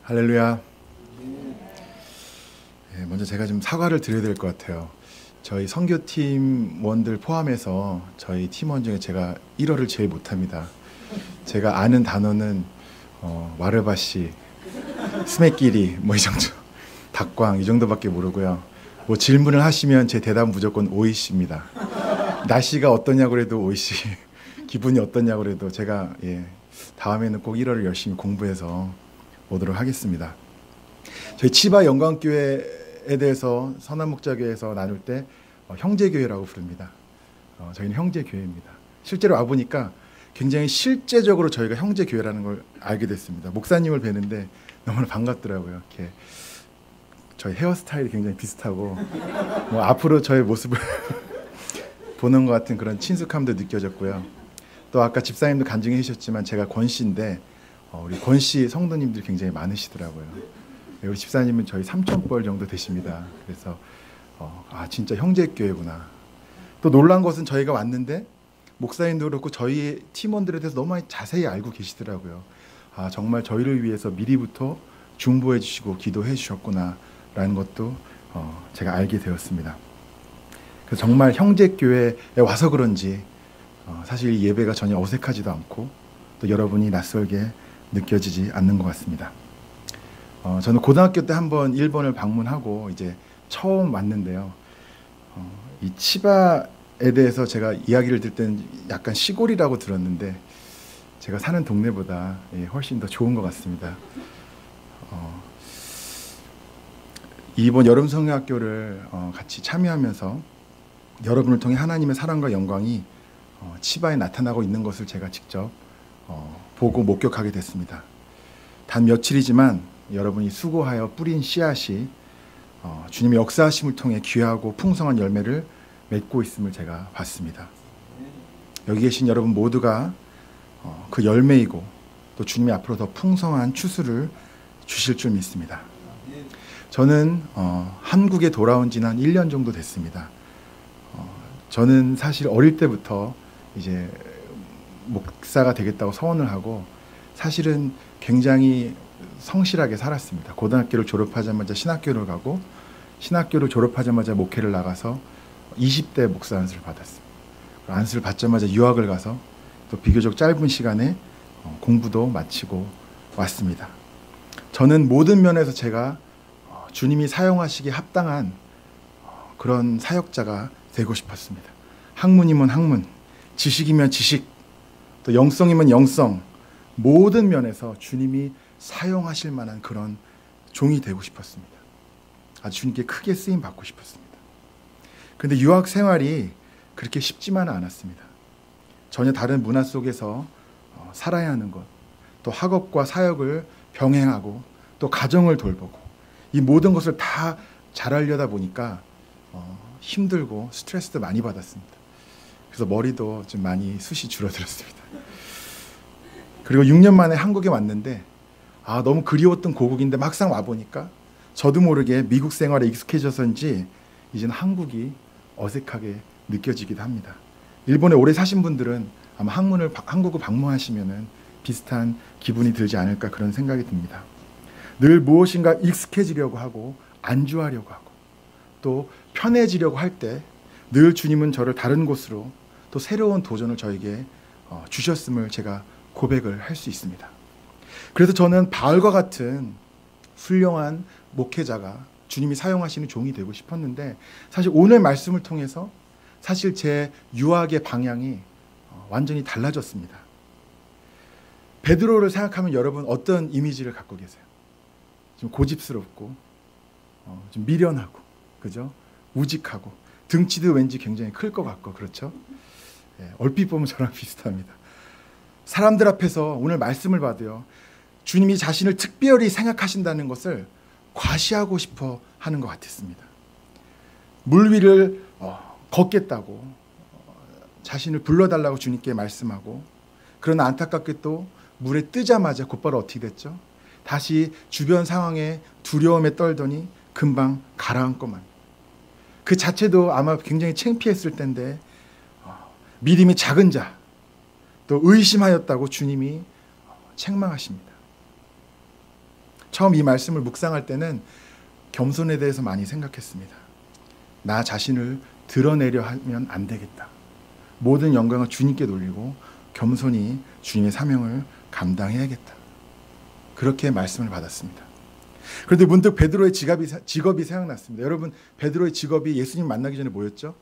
할렐루야. 먼저 제가 좀 사과를 드려야 될 것 같아요. 저희 선교팀원들 포함해서 저희 팀원 중에 제가 1어를 제일 못합니다. 제가 아는 단어는 와르바시, 스매끼리 뭐 이 정도, 닭광 이 정도밖에 모르고요. 뭐 질문을 하시면 제 대답은 무조건 오이시입니다. 날씨가 어떠냐고 해도 오이시, 기분이 어떠냐고 해도 제가 다음에는 꼭 1어를 열심히 공부해서 오도록 하겠습니다. 저희 치바 영광교회에 대해서 선한목자교회에서 나눌 때 형제교회라고 부릅니다. 저희는 형제교회입니다. 실제로 와보니까 굉장히 실제적으로 저희가 형제교회라는 걸 알게 됐습니다. 목사님을 뵈는데 너무나 반갑더라고요. 이렇게 저희 헤어스타일이 굉장히 비슷하고 뭐 앞으로 저의 모습을 보는 것 같은 그런 친숙함도 느껴졌고요. 또 아까 집사님도 간증해 주셨지만 제가 권씨인데 우리 권씨 성도님들이 굉장히 많으시더라고요. 우리 집사님은 저희 삼촌뻘 정도 되십니다. 그래서 진짜 형제교회구나. 또 놀란 것은 저희가 왔는데 목사님도 그렇고 저희 팀원들에 대해서 너무 자세히 알고 계시더라고요. 정말 저희를 위해서 미리부터 중보해 주시고 기도해 주셨구나 라는 것도 제가 알게 되었습니다. 그래서 정말 형제교회에 와서 그런지 사실 이 예배가 전혀 어색하지도 않고 또 여러분이 낯설게 느껴지지 않는 것 같습니다. 저는 고등학교 때 한번 일본을 방문하고 이제 처음 왔는데요. 이 치바에 대해서 제가 이야기를 들 때는 약간 시골이라고 들었는데 제가 사는 동네보다 훨씬 더 좋은 것 같습니다. 이번 여름 성경학교를 같이 참여하면서 여러분을 통해 하나님의 사랑과 영광이 치바에 나타나고 있는 것을 제가 직접 보고 목격하게 됐습니다. 단 며칠이지만 여러분이 수고하여 뿌린 씨앗이 주님의 역사하심을 통해 귀하고 풍성한 열매를 맺고 있음을 제가 봤습니다. 여기 계신 여러분 모두가 그 열매이고 또 주님이 앞으로 더 풍성한 추수를 주실 줄 믿습니다. 저는 한국에 돌아온 지는 한 1년 정도 됐습니다. 저는 사실 어릴 때부터 이제 목사가 되겠다고 서원을 하고 사실은 굉장히 성실하게 살았습니다. 고등학교를 졸업하자마자 신학교를 가고 신학교를 졸업하자마자 목회를 나가서 20대 목사 안수를 받았습니다. 안수를 받자마자 유학을 가서 또 비교적 짧은 시간에 공부도 마치고 왔습니다. 저는 모든 면에서 제가 주님이 사용하시기에 합당한 그런 사역자가 되고 싶었습니다. 학문이면 학문, 지식이면 지식, 또 영성이면 영성, 모든 면에서 주님이 사용하실 만한 그런 종이 되고 싶었습니다. 아주 주님께 크게 쓰임 받고 싶었습니다. 그런데 유학 생활이 그렇게 쉽지만은 않았습니다. 전혀 다른 문화 속에서 살아야 하는 것, 또 학업과 사역을 병행하고 또 가정을 돌보고 이 모든 것을 다 잘하려다 보니까 힘들고 스트레스도 많이 받았습니다. 그래서 머리도 좀 많이 숱이 줄어들었습니다. 그리고 6년 만에 한국에 왔는데 너무 그리웠던 고국인데 막상 와보니까 저도 모르게 미국 생활에 익숙해져서인지 이제는 한국이 어색하게 느껴지기도 합니다. 일본에 오래 사신 분들은 아마 한국을 방문하시면 비슷한 기분이 들지 않을까 그런 생각이 듭니다. 늘 무엇인가 익숙해지려고 하고 안주하려고 하고 또 편해지려고 할 때 늘 주님은 저를 다른 곳으로 또 새로운 도전을 저에게 주셨음을 제가 고백을 할 수 있습니다. 그래서 저는 바울과 같은 훌륭한 목회자가 주님이 사용하시는 종이 되고 싶었는데 사실 오늘 말씀을 통해서 사실 제 유학의 방향이 완전히 달라졌습니다. 베드로를 생각하면 여러분 어떤 이미지를 갖고 계세요? 좀 고집스럽고 좀 미련하고 그죠? 우직하고 등치도 왠지 굉장히 클 것 같고 그렇죠? 얼핏 보면 저랑 비슷합니다. 사람들 앞에서 오늘 말씀을 받아요. 주님이 자신을 특별히 생각하신다는 것을 과시하고 싶어 하는 것 같았습니다. 물 위를 걷겠다고 자신을 불러달라고 주님께 말씀하고 그러나 안타깝게 또 물에 뜨자마자 곧바로 어떻게 됐죠? 다시 주변 상황에 두려움에 떨더니 금방 가라앉고만. 그 자체도 아마 굉장히 창피했을 텐데 믿음이 작은 자, 또 의심하였다고 주님이 책망하십니다. 처음 이 말씀을 묵상할 때는 겸손에 대해서 많이 생각했습니다. 나 자신을 드러내려 하면 안 되겠다. 모든 영광을 주님께 돌리고 겸손히 주님의 사명을 감당해야겠다. 그렇게 말씀을 받았습니다. 그런데 문득 베드로의 직업이 생각났습니다. 여러분, 베드로의 직업이 예수님 만나기 전에 뭐였죠?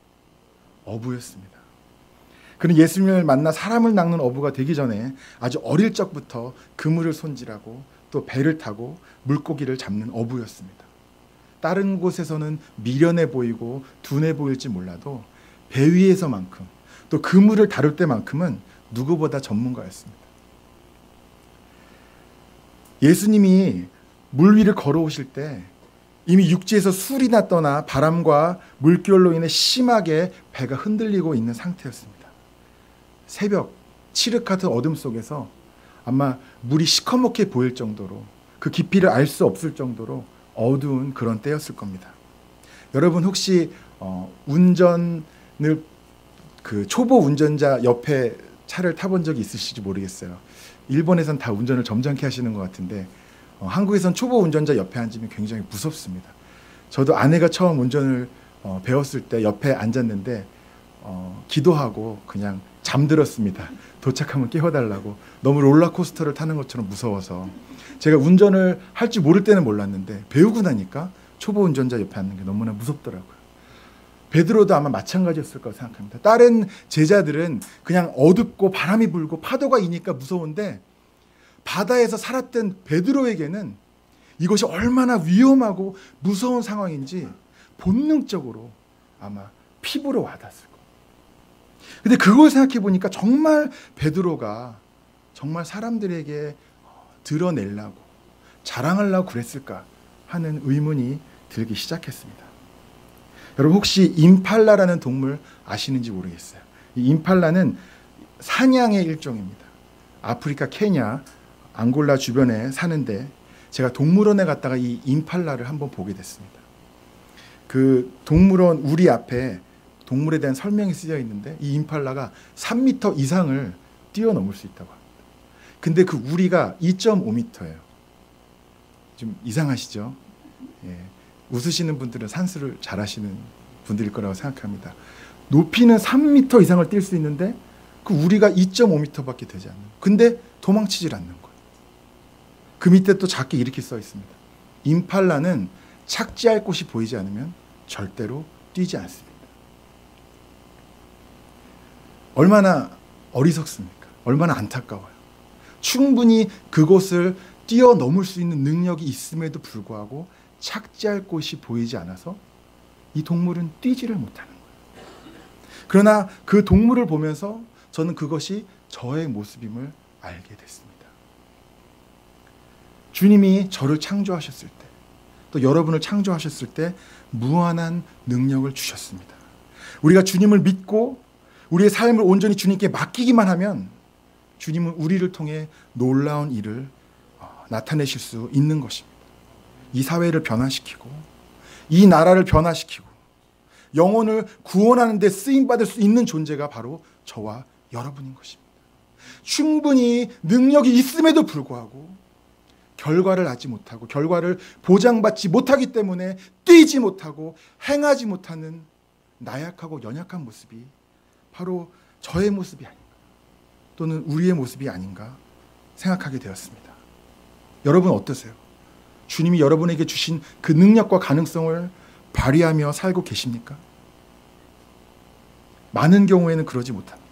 어부였습니다. 그는 예수님을 만나 사람을 낚는 어부가 되기 전에 아주 어릴 적부터 그물을 손질하고 또 배를 타고 물고기를 잡는 어부였습니다. 다른 곳에서는 미련해 보이고 둔해 보일지 몰라도 배 위에서만큼 또 그물을 다룰 때만큼은 누구보다 전문가였습니다. 예수님이 물 위를 걸어오실 때 이미 육지에서 술이 났거나 바람과 물결로 인해 심하게 배가 흔들리고 있는 상태였습니다. 새벽 칠흑 같은 어둠 속에서 아마 물이 시커멓게 보일 정도로 그 깊이를 알 수 없을 정도로 어두운 그런 때였을 겁니다. 여러분 혹시 운전을 초보 운전자 옆에 차를 타본 적이 있으실지 모르겠어요. 일본에선 다 운전을 점잖게 하시는 것 같은데 한국에선 초보 운전자 옆에 앉으면 굉장히 무섭습니다. 저도 아내가 처음 운전을 배웠을 때 옆에 앉았는데 기도하고 그냥 잠들었습니다. 도착하면 깨워달라고. 너무 롤러코스터를 타는 것처럼 무서워서. 제가 운전을 할 줄 모를 때는 몰랐는데 배우고 나니까 초보 운전자 옆에 앉는 게 너무나 무섭더라고요. 베드로도 아마 마찬가지였을 거라고 생각합니다. 다른 제자들은 그냥 어둡고 바람이 불고 파도가 이니까 무서운데 바다에서 살았던 베드로에게는 이것이 얼마나 위험하고 무서운 상황인지 본능적으로 아마 피부로 와닿았을 거예요. 근데 그걸 생각해 보니까 정말 베드로가 정말 사람들에게 드러내려고 자랑하려고 그랬을까 하는 의문이 들기 시작했습니다. 여러분 혹시 임팔라라는 동물 아시는지 모르겠어요. 이 임팔라는 사냥의 일종입니다. 아프리카 케냐 앙골라 주변에 사는데 제가 동물원에 갔다가 이 임팔라를 한번 보게 됐습니다. 그 동물원 우리 앞에 동물에 대한 설명이 쓰여 있는데 이 임팔라가 3m 이상을 뛰어넘을 수 있다고 합니다. 근데 그 우리가 2.5m예요. 좀 이상하시죠? 예. 웃으시는 분들은 산수를 잘하시는 분들일 거라고 생각합니다. 높이는 3m 이상을 뛸 수 있는데 그 우리가 2.5m밖에 되지 않는. 근데 도망치질 않는 거예요. 그 밑에 또 작게 이렇게 써 있습니다. 임팔라는 착지할 곳이 보이지 않으면 절대로 뛰지 않습니다. 얼마나 어리석습니까? 얼마나 안타까워요. 충분히 그곳을 뛰어넘을 수 있는 능력이 있음에도 불구하고 착지할 곳이 보이지 않아서 이 동물은 뛰지를 못하는 거예요. 그러나 그 동물을 보면서 저는 그것이 저의 모습임을 알게 됐습니다. 주님이 저를 창조하셨을 때, 또 여러분을 창조하셨을 때 무한한 능력을 주셨습니다. 우리가 주님을 믿고 우리의 삶을 온전히 주님께 맡기기만 하면 주님은 우리를 통해 놀라운 일을 나타내실 수 있는 것입니다. 이 사회를 변화시키고 이 나라를 변화시키고 영혼을 구원하는 데 쓰임받을 수 있는 존재가 바로 저와 여러분인 것입니다. 충분히 능력이 있음에도 불구하고 결과를 낳지 못하고 결과를 보장받지 못하기 때문에 뛰지 못하고 행하지 못하는 나약하고 연약한 모습이 바로 저의 모습이 아닌가 또는 우리의 모습이 아닌가 생각하게 되었습니다. 여러분 어떠세요? 주님이 여러분에게 주신 그 능력과 가능성을 발휘하며 살고 계십니까? 많은 경우에는 그러지 못합니다.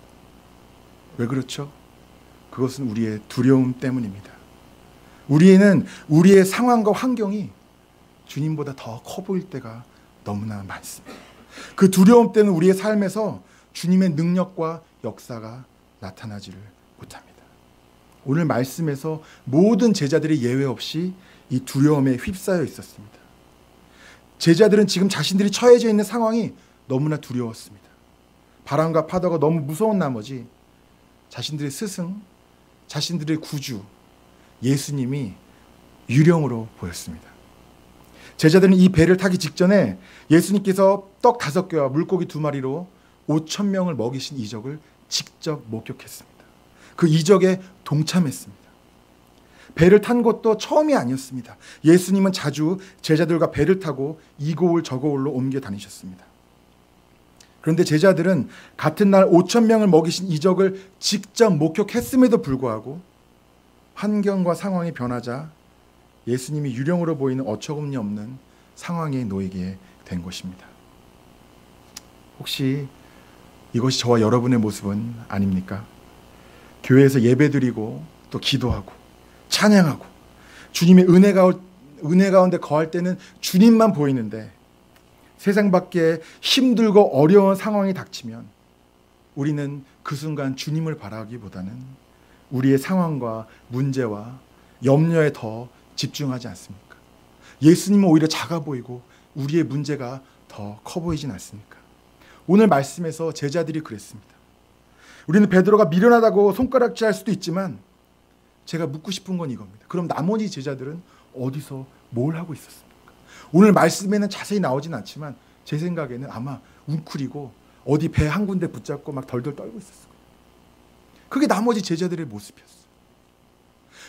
왜 그렇죠? 그것은 우리의 두려움 때문입니다. 우리는 우리의 상황과 환경이 주님보다 더 커 보일 때가 너무나 많습니다. 그 두려움 때문에 우리의 삶에서 주님의 능력과 역사가 나타나지를 못합니다. 오늘 말씀에서 모든 제자들이 예외 없이 이 두려움에 휩싸여 있었습니다. 제자들은 지금 자신들이 처해져 있는 상황이 너무나 두려웠습니다. 바람과 파도가 너무 무서운 나머지 자신들의 스승, 자신들의 구주 예수님이 유령으로 보였습니다. 제자들은 이 배를 타기 직전에 예수님께서 떡 5개와 물고기 2마리로 5,000명을 먹이신 이적을 직접 목격했습니다. 그 이적에 동참했습니다. 배를 탄 것도 처음이 아니었습니다. 예수님은 자주 제자들과 배를 타고 이 고을 저 고을로 옮겨 다니셨습니다. 그런데 제자들은 같은 날 5천 명을 먹이신 이적을 직접 목격했음에도 불구하고 환경과 상황이 변하자 예수님이 유령으로 보이는 어처구니 없는 상황에 놓이게 된 것입니다. 혹시 이것이 저와 여러분의 모습은 아닙니까? 교회에서 예배드리고 또 기도하고 찬양하고 주님의 은혜 가운데 거할 때는 주님만 보이는데 세상 밖에 힘들고 어려운 상황이 닥치면 우리는 그 순간 주님을 바라기보다는 우리의 상황과 문제와 염려에 더 집중하지 않습니까? 예수님은 오히려 작아 보이고 우리의 문제가 더 커 보이진 않습니까? 오늘 말씀에서 제자들이 그랬습니다. 우리는 베드로가 미련하다고 손가락질할 수도 있지만 제가 묻고 싶은 건 이겁니다. 그럼 나머지 제자들은 어디서 뭘 하고 있었습니까? 오늘 말씀에는 자세히 나오진 않지만 제 생각에는 아마 웅크리고 어디 배 한 군데 붙잡고 막 덜덜 떨고 있었을 거예요. 그게 나머지 제자들의 모습이었어요.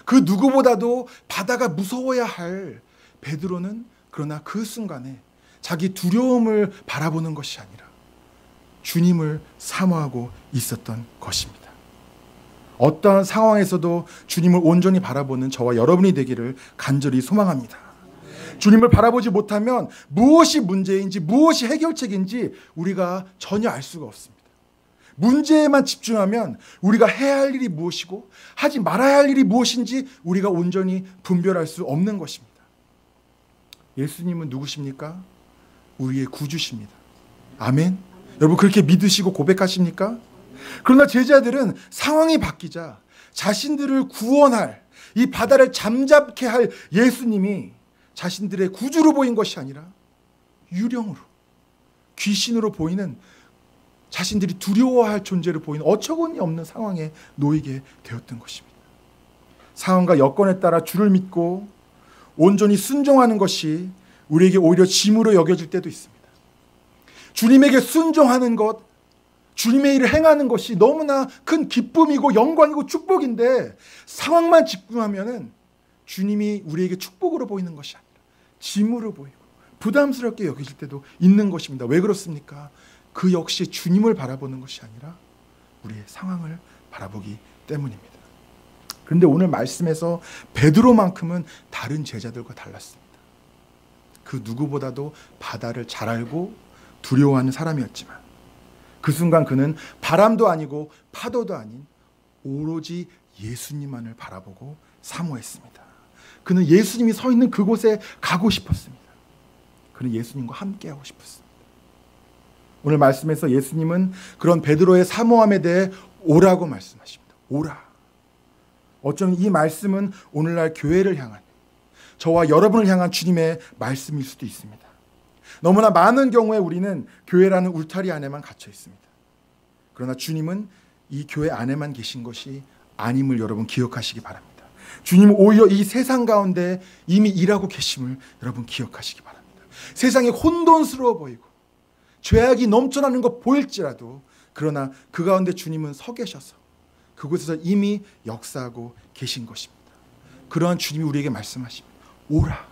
그 누구보다도 바다가 무서워야 할 베드로는 그러나 그 순간에 자기 두려움을 바라보는 것이 아니라 주님을 사모하고 있었던 것입니다. 어떠한 상황에서도 주님을 온전히 바라보는 저와 여러분이 되기를 간절히 소망합니다. 주님을 바라보지 못하면 무엇이 문제인지 무엇이 해결책인지 우리가 전혀 알 수가 없습니다. 문제에만 집중하면 우리가 해야 할 일이 무엇이고 하지 말아야 할 일이 무엇인지 우리가 온전히 분별할 수 없는 것입니다. 예수님은 누구십니까? 우리의 구주십니다. 아멘. 여러분 그렇게 믿으시고 고백하십니까? 그러나 제자들은 상황이 바뀌자 자신들을 구원할 이 바다를 잠잠케 할 예수님이 자신들의 구주로 보인 것이 아니라 유령으로 귀신으로 보이는 자신들이 두려워할 존재로 보이는 어처구니 없는 상황에 놓이게 되었던 것입니다. 상황과 여건에 따라 주를 믿고 온전히 순종하는 것이 우리에게 오히려 짐으로 여겨질 때도 있습니다. 주님에게 순종하는 것, 주님의 일을 행하는 것이 너무나 큰 기쁨이고 영광이고 축복인데 상황만 집중하면은 주님이 우리에게 축복으로 보이는 것이 아니라 짐으로 보이고 부담스럽게 여겨질 때도 있는 것입니다. 왜 그렇습니까? 그 역시 주님을 바라보는 것이 아니라 우리의 상황을 바라보기 때문입니다. 그런데 오늘 말씀에서 베드로만큼은 다른 제자들과 달랐습니다. 그 누구보다도 바다를 잘 알고 두려워하는 사람이었지만 그 순간 그는 바람도 아니고 파도도 아닌 오로지 예수님만을 바라보고 사모했습니다. 그는 예수님이 서 있는 그곳에 가고 싶었습니다. 그는 예수님과 함께하고 싶었습니다. 오늘 말씀에서 예수님은 그런 베드로의 사모함에 대해 오라고 말씀하십니다. 오라. 어쩌면 이 말씀은 오늘날 교회를 향한 저와 여러분을 향한 주님의 말씀일 수도 있습니다. 너무나 많은 경우에 우리는 교회라는 울타리 안에만 갇혀 있습니다. 그러나 주님은 이 교회 안에만 계신 것이 아님을 여러분 기억하시기 바랍니다. 주님은 오히려 이 세상 가운데 이미 일하고 계심을 여러분 기억하시기 바랍니다. 세상이 혼돈스러워 보이고 죄악이 넘쳐나는 것 보일지라도 그러나 그 가운데 주님은 서 계셔서 그곳에서 이미 역사하고 계신 것입니다. 그러한 주님이 우리에게 말씀하십니다. 오라,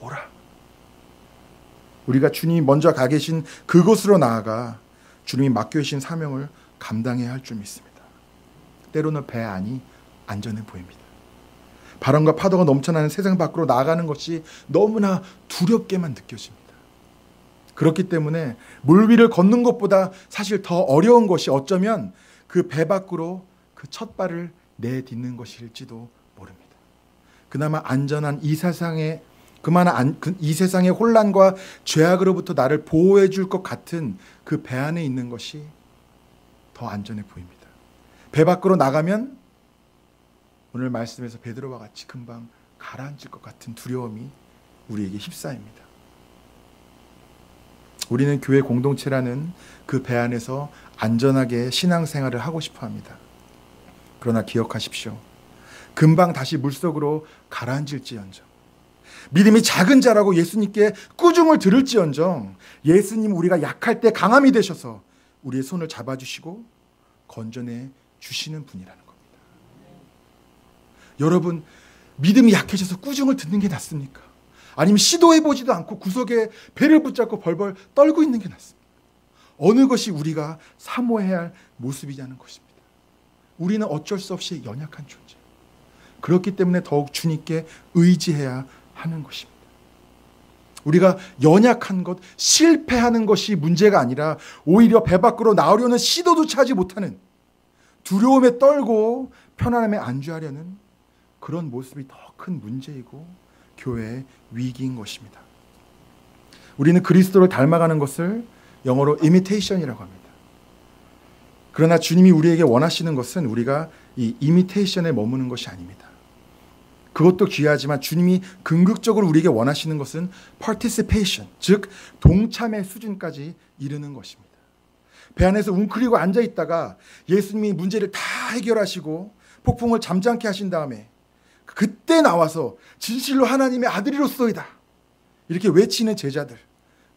오라. 우리가 주님이 먼저 가 계신 그곳으로 나아가 주님이 맡겨주신 사명을 감당해야 할 줄 믿습니다. 때로는 배 안이 안전해 보입니다. 바람과 파도가 넘쳐나는 세상 밖으로 나가는 것이 너무나 두렵게만 느껴집니다. 그렇기 때문에 물 위를 걷는 것보다 사실 더 어려운 것이 어쩌면 그 배 밖으로 그 첫 발을 내딛는 것일지도 모릅니다. 그나마 안전한 이 세상의 이 세상의 혼란과 죄악으로부터 나를 보호해 줄 것 같은 그 배 안에 있는 것이 더 안전해 보입니다. 배 밖으로 나가면 오늘 말씀에서 베드로와 같이 금방 가라앉을 것 같은 두려움이 우리에게 휩싸입니다. 우리는 교회 공동체라는 그 배 안에서 안전하게 신앙생활을 하고 싶어 합니다. 그러나 기억하십시오. 금방 다시 물속으로 가라앉을지언정 믿음이 작은 자라고 예수님께 꾸중을 들을지언정 예수님 우리가 약할 때 강함이 되셔서 우리의 손을 잡아주시고 건져내 주시는 분이라는 겁니다. 여러분 믿음이 약해져서 꾸중을 듣는 게 낫습니까? 아니면 시도해보지도 않고 구석에 배를 붙잡고 벌벌 떨고 있는 게 낫습니까? 어느 것이 우리가 사모해야 할 모습이냐는 것입니다. 우리는 어쩔 수 없이 연약한 존재. 그렇기 때문에 더욱 주님께 의지해야 하는 것입니다. 우리가 연약한 것, 실패하는 것이 문제가 아니라 오히려 배 밖으로 나오려는 시도조차 하지 못하는, 두려움에 떨고 편안함에 안주하려는 그런 모습이 더 큰 문제이고 교회의 위기인 것입니다. 우리는 그리스도를 닮아가는 것을 영어로 imitation이라고 합니다. 그러나 주님이 우리에게 원하시는 것은 우리가 이 imitation에 머무는 것이 아닙니다. 그것도 귀하지만 주님이 궁극적으로 우리에게 원하시는 것은 participation, 즉 동참의 수준까지 이르는 것입니다. 배 안에서 웅크리고 앉아있다가 예수님이 문제를 다 해결하시고 폭풍을 잠잠케 하신 다음에 그때 나와서 진실로 하나님의 아들이로소이다 이렇게 외치는 제자들,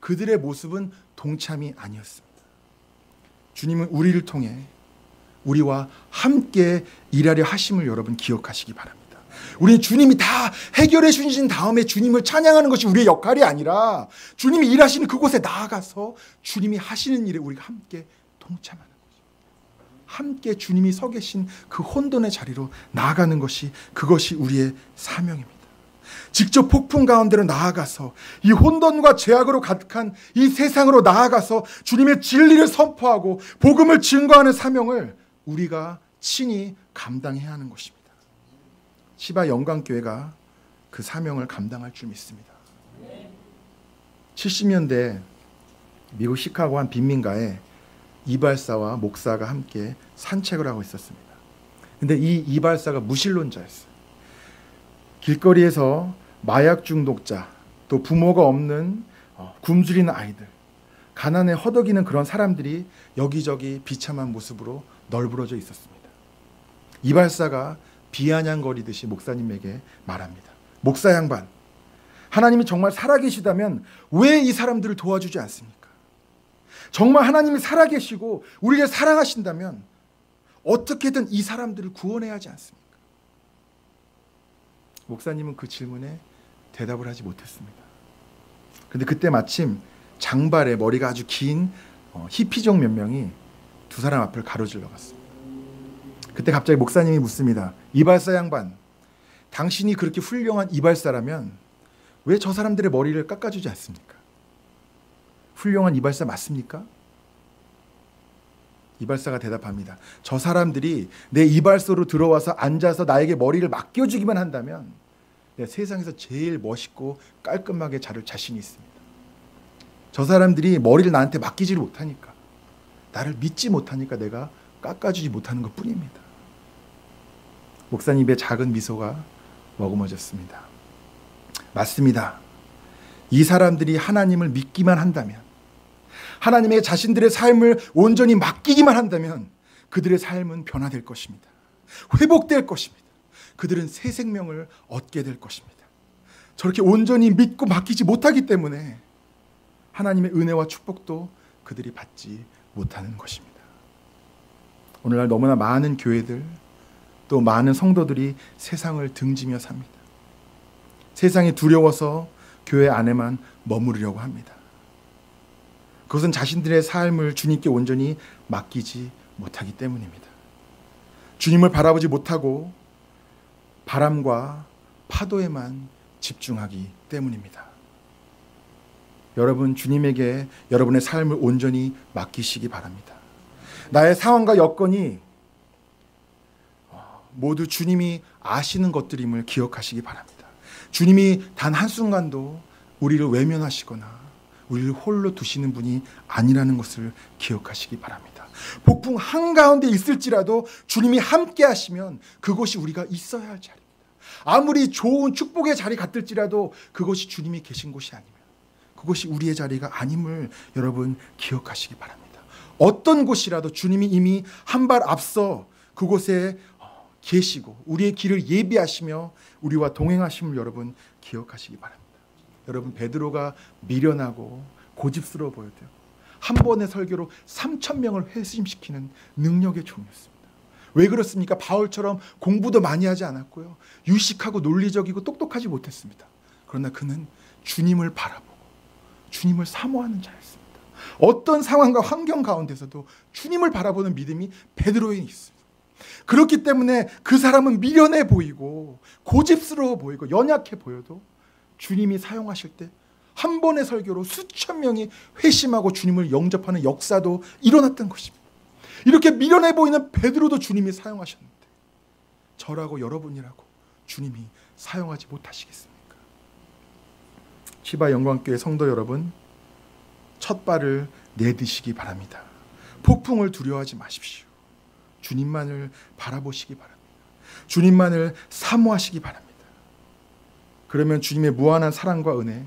그들의 모습은 동참이 아니었습니다. 주님은 우리를 통해 우리와 함께 일하려 하심을 여러분 기억하시기 바랍니다. 우리는 주님이 다 해결해 주신 다음에 주님을 찬양하는 것이 우리의 역할이 아니라 주님이 일하시는 그곳에 나아가서 주님이 하시는 일에 우리가 함께 동참하는 거죠. 함께 주님이 서 계신 그 혼돈의 자리로 나아가는 것이, 그것이 우리의 사명입니다. 직접 폭풍 가운데로 나아가서 이 혼돈과 죄악으로 가득한 이 세상으로 나아가서 주님의 진리를 선포하고 복음을 증거하는 사명을 우리가 친히 감당해야 하는 것입니다. 시바 영광교회가 그 사명을 감당할 줄 믿습니다. 70년대 미국 시카고 한 빈민가에 이발사와 목사가 함께 산책을 하고 있었습니다. 근데 이 이발사가 무신론자였어요. 길거리에서 마약 중독자, 또 부모가 없는 굶주리는 아이들, 가난에 허덕이는 그런 사람들이 여기저기 비참한 모습으로 널브러져 있었습니다. 이발사가 비아냥거리듯이 목사님에게 말합니다. 목사 양반, 하나님이 정말 살아계시다면 왜 이 사람들을 도와주지 않습니까? 정말 하나님이 살아계시고 우리를 사랑하신다면 어떻게든 이 사람들을 구원해야 하지 않습니까? 목사님은 그 질문에 대답을 하지 못했습니다. 그런데 그때 마침 장발에 머리가 아주 긴 히피족 몇 명이 두 사람 앞을 가로질러 갔습니다. 그때 갑자기 목사님이 묻습니다. 이발사 양반, 당신이 그렇게 훌륭한 이발사라면 왜 저 사람들의 머리를 깎아주지 않습니까? 훌륭한 이발사 맞습니까? 이발사가 대답합니다. 저 사람들이 내 이발소로 들어와서 앉아서 나에게 머리를 맡겨주기만 한다면 내가 세상에서 제일 멋있고 깔끔하게 자를 자신이 있습니다. 저 사람들이 머리를 나한테 맡기지를 못하니까, 나를 믿지 못하니까 내가 깎아주지 못하는 것 뿐입니다. 목사님 입에 작은 미소가 머금어졌습니다. 맞습니다. 이 사람들이 하나님을 믿기만 한다면, 하나님의 자신들의 삶을 온전히 맡기기만 한다면 그들의 삶은 변화될 것입니다. 회복될 것입니다. 그들은 새 생명을 얻게 될 것입니다. 저렇게 온전히 믿고 맡기지 못하기 때문에 하나님의 은혜와 축복도 그들이 받지 못하는 것입니다. 오늘날 너무나 많은 교회들, 또 많은 성도들이 세상을 등지며 삽니다. 세상이 두려워서 교회 안에만 머무르려고 합니다. 그것은 자신들의 삶을 주님께 온전히 맡기지 못하기 때문입니다. 주님을 바라보지 못하고 바람과 파도에만 집중하기 때문입니다. 여러분, 주님에게 여러분의 삶을 온전히 맡기시기 바랍니다. 나의 상황과 여건이 모두 주님이 아시는 것들임을 기억하시기 바랍니다. 주님이 단 한순간도 우리를 외면하시거나 우리를 홀로 두시는 분이 아니라는 것을 기억하시기 바랍니다. 폭풍 한가운데 있을지라도 주님이 함께 하시면 그곳이 우리가 있어야 할 자리입니다. 아무리 좋은 축복의 자리 같을지라도 그것이 주님이 계신 곳이 아니면 그것이 우리의 자리가 아님을 여러분 기억하시기 바랍니다. 어떤 곳이라도 주님이 이미 한 발 앞서 그곳에 계시고 우리의 길을 예비하시며 우리와 동행하심을 여러분 기억하시기 바랍니다. 여러분, 베드로가 미련하고 고집스러워 보여도요, 한 번의 설교로 3,000명을 회심시키는 능력의 종이었습니다. 왜 그렇습니까? 바울처럼 공부도 많이 하지 않았고요. 유식하고 논리적이고 똑똑하지 못했습니다. 그러나 그는 주님을 바라보고 주님을 사모하는 자였습니다. 어떤 상황과 환경 가운데서도 주님을 바라보는 믿음이 베드로에 있습니다. 그렇기 때문에 그 사람은 미련해 보이고 고집스러워 보이고 연약해 보여도 주님이 사용하실 때 한 번의 설교로 수천 명이 회심하고 주님을 영접하는 역사도 일어났던 것입니다. 이렇게 미련해 보이는 베드로도 주님이 사용하셨는데 저라고 여러분이라고 주님이 사용하지 못하시겠습니까? 치바 영광교회 성도 여러분, 첫 발을 내디시기 바랍니다. 폭풍을 두려워하지 마십시오. 주님만을 바라보시기 바랍니다. 주님만을 사모하시기 바랍니다. 그러면 주님의 무한한 사랑과 은혜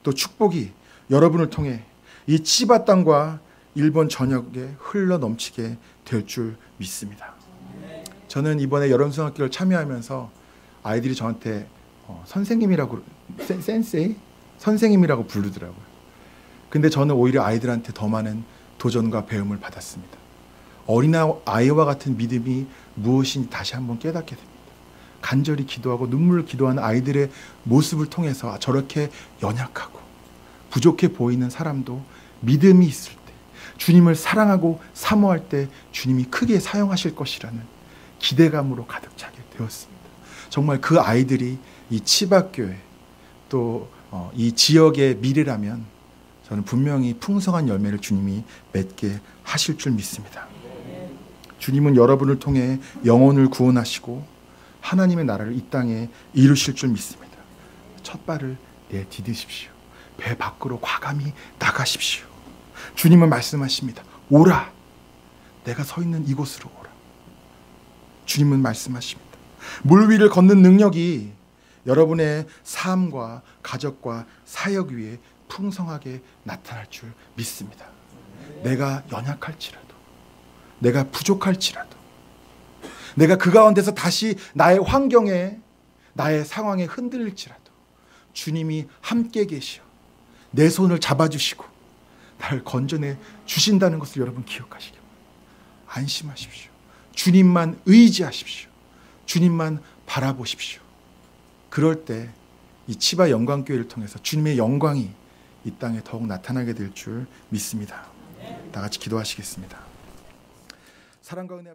또 축복이 여러분을 통해 이 치바 땅과 일본 전역에 흘러 넘치게 될 줄 믿습니다. 저는 이번에 여름성학교를 참여하면서 아이들이 저한테 선생님이라고 센세이? 선생님이라고 부르더라고요. 근데 저는 오히려 아이들한테 더 많은 도전과 배움을 받았습니다. 어린아이와 같은 믿음이 무엇인지 다시 한번 깨닫게 됩니다. 간절히 기도하고 눈물을 기도하는 아이들의 모습을 통해서 저렇게 연약하고 부족해 보이는 사람도 믿음이 있을 때, 주님을 사랑하고 사모할 때 주님이 크게 사용하실 것이라는 기대감으로 가득 차게 되었습니다. 정말 그 아이들이 이 치바교회 또 이 지역의 미래라면 저는 분명히 풍성한 열매를 주님이 맺게 하실 줄 믿습니다. 주님은 여러분을 통해 영혼을 구원하시고 하나님의 나라를 이 땅에 이루실 줄 믿습니다. 첫 발을 내디디십시오. 배 밖으로 과감히 나가십시오. 주님은 말씀하십니다. 오라. 내가 서 있는 이곳으로 오라. 주님은 말씀하십니다. 물 위를 걷는 능력이 여러분의 삶과 가족과 사역 위에 풍성하게 나타날 줄 믿습니다. 내가 연약할지라도, 내가 부족할지라도, 내가 그 가운데서 다시 나의 환경에, 나의 상황에 흔들릴지라도 주님이 함께 계시어 내 손을 잡아주시고 나를 건져내 주신다는 것을 여러분 기억하시기 바랍니다. 안심하십시오. 주님만 의지하십시오. 주님만 바라보십시오. 그럴 때 이 치바 영광교회를 통해서 주님의 영광이 이 땅에 더욱 나타나게 될 줄 믿습니다. 다 같이 기도하시겠습니다. 사랑과 은혜